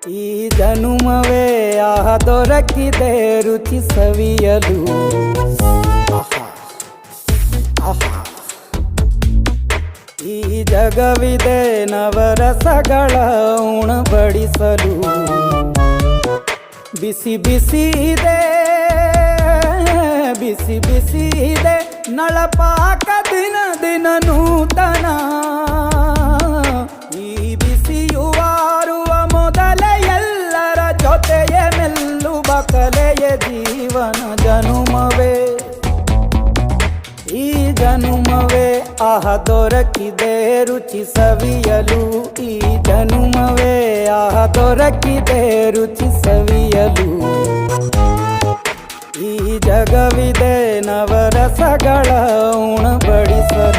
ಈ ಜನುಮವೇ ಆಹ ದೊರಕಿದೆ ರುಚಿ ಸವಿಯಲು. ಆಹಾ ಆಹಾ. ಈ ಜಗವಿದೆ ನವರಸಗಳ ಉಣಬಡಿಸಲು. ಬಿಸಿ ಬಿಸಿ ಇದೆ ಬಿಸಿ ಬಿಸಿ ಇದೆ ನಳಪಾಕ ದಿನ ದಿನ ನೂತನ. ಈ ಬಿಸಿಯುವಾರುವ ಮೊದಲೇ ಎಲ್ಲರ ಜೊತೆಯೇ ಮೆಲ್ಲುವ ಕಲೆಯ ಜೀವನ ಜನುಮವೇ. ಈ ಜನುಮವೇ ಆಹ ದೊರಕಿದೆ ರುಚಿ ಸವಿಯಲು. ಈ ಜನುಮವೇ ಆಹ ದೊರಕಿದೆ ರುಚಿ ಸವಿಯಲು. ಈ ಜಗವಿದೆ ನವರಸಗಳ ಉಣಬಡಿಸಲು.